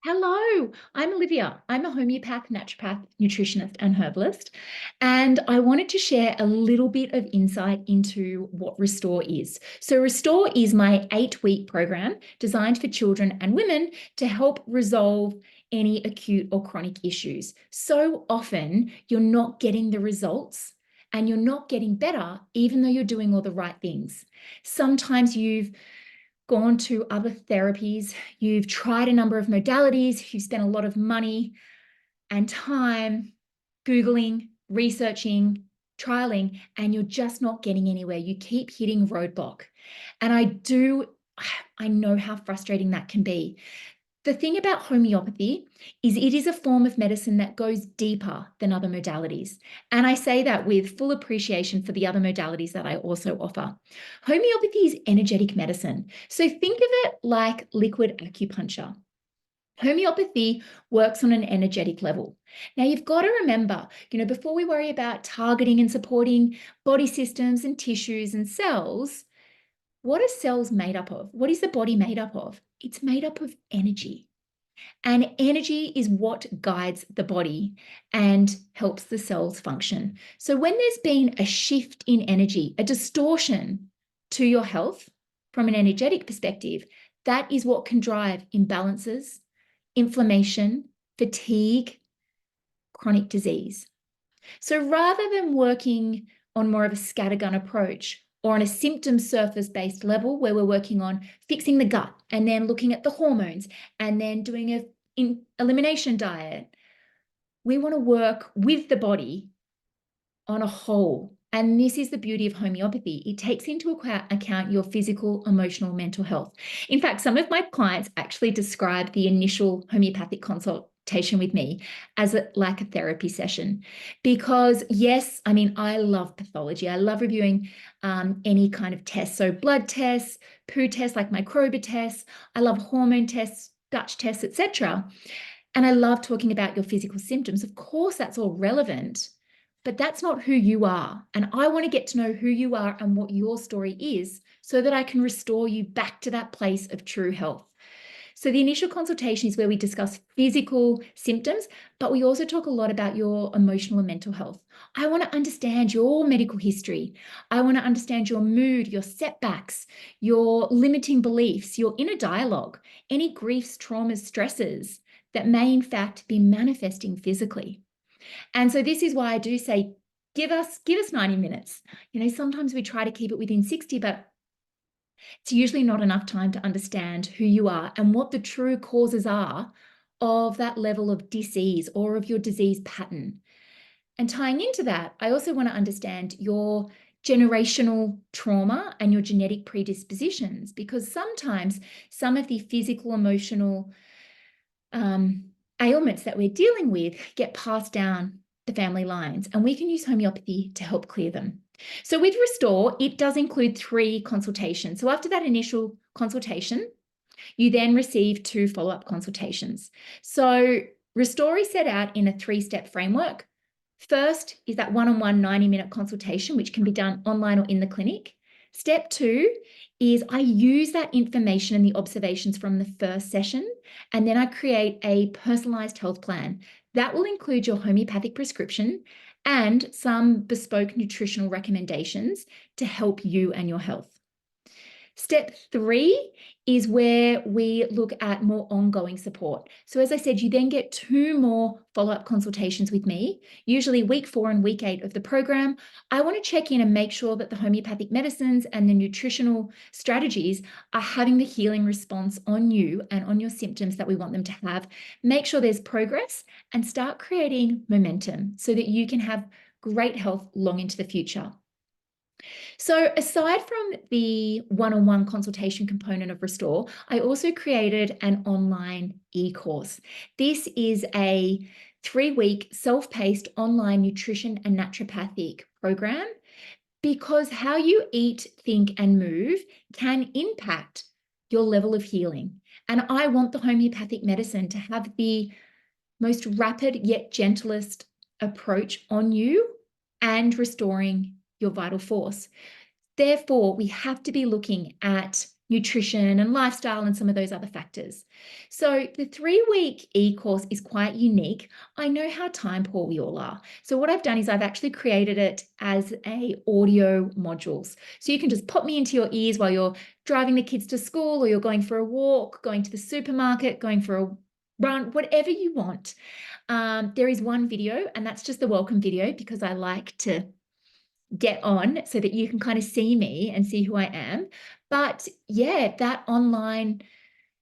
Hello, I'm Olivia. I'm a homeopath, naturopath, nutritionist, and herbalist. And I wanted to share a little bit of insight into what Restore is. So, Restore is my 8-week program designed for children and women to help resolve any acute or chronic issues. So often, you're not getting the results and you're not getting better, even though you're doing all the right things. Sometimes you've gone to other therapies, you've tried a number of modalities, you've spent a lot of money and time Googling, researching, trialing, and you're just not getting anywhere. You keep hitting roadblock. And I know how frustrating that can be. The thing about homeopathy is it is a form of medicine that goes deeper than other modalities. And I say that with full appreciation for the other modalities that I also offer. Homeopathy is energetic medicine. So think of it like liquid acupuncture. Homeopathy works on an energetic level. Now, you've got to remember, before we worry about targeting and supporting body systems and tissues and cells, what are cells made up of? What is the body made up of? It's made up of energy. And energy is what guides the body and helps the cells function. So when there's been a shift in energy, a distortion to your health from an energetic perspective, that is what can drive imbalances, inflammation, fatigue, chronic disease. So rather than working on more of a scattergun approach, or on a symptom surface-based level where we're working on fixing the gut and then looking at the hormones and then doing an elimination diet, we want to work with the body on a whole. And this is the beauty of homeopathy. It takes into account your physical, emotional, mental health. In fact, some of my clients actually describe the initial homeopathic consultation with me as like a therapy session. Because yes, I love pathology. I love reviewing any kind of tests. So blood tests, poo tests like microbial tests. I love hormone tests, Dutch tests, etc. And I love talking about your physical symptoms. Of course, that's all relevant, but that's not who you are. And I want to get to know who you are and what your story is so that I can restore you back to that place of true health. So the initial consultation is where we discuss physical symptoms, but we also talk a lot about your emotional and mental health. I want to understand your medical history. I want to understand your mood, your setbacks, your limiting beliefs, your inner dialogue, any griefs, traumas, stresses that may in fact be manifesting physically. And so this is why I do say, give us 90 minutes. Sometimes we try to keep it within 60, but it's usually not enough time to understand who you are and what the true causes are of that level of disease or of your disease pattern. And tying into that, I also want to understand your generational trauma and your genetic predispositions, because sometimes some of the physical, emotional ailments that we're dealing with get passed down the family lines, and we can use homeopathy to help clear them. So with Restore, it does include 3 consultations. So after that initial consultation, you then receive 2 follow-up consultations. So Restore is set out in a 3-step framework. First is that one-on-one 90-minute consultation, which can be done online or in the clinic. Step 2 is I use that information and the observations from the first session, and then I create a personalized health plan. That will include your homeopathic prescription and some bespoke nutritional recommendations to help you and your health. Step 3 is where we look at more ongoing support. So as I said, you then get 2 more follow-up consultations with me, usually week 4 and week 8 of the program. I want to check in and make sure that the homeopathic medicines and the nutritional strategies are having the healing response on you and on your symptoms that we want them to have. Make sure there's progress and start creating momentum so that you can have great health long into the future. So aside from the one-on-one consultation component of Restore, I also created an online e-course. This is a 3-week self-paced online nutrition and naturopathic program, because how you eat, think, and move can impact your level of healing. And I want the homeopathic medicine to have the most rapid yet gentlest approach on you and restoring your vital force. Therefore, we have to be looking at nutrition and lifestyle and some of those other factors. So the 3-week e-course is quite unique. I know how time poor we all are. So what I've done is I've actually created it as a audio modules. So you can just pop me into your ears while you're driving the kids to school, or you're going for a walk, going to the supermarket, going for a run, whatever you want. There is one video, and that's just the welcome video, because I like to get on so that you can kind of see me and see who I am. But yeah, that online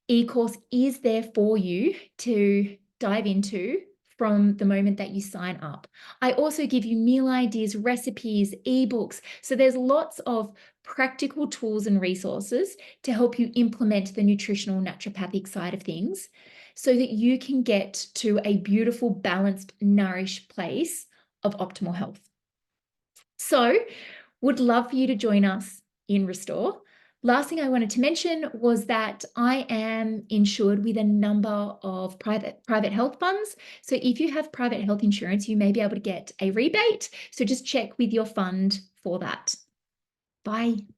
e-course is there for you to dive into from the moment that you sign up. I also give you meal ideas, recipes, ebooks. So there's lots of practical tools and resources to help you implement the nutritional naturopathic side of things so that you can get to a beautiful, balanced, nourished place of optimal health. So would love for you to join us in Restore. Last thing I wanted to mention was that I am insured with a number of private health funds. So if you have private health insurance, you may be able to get a rebate. So just check with your fund for that. Bye.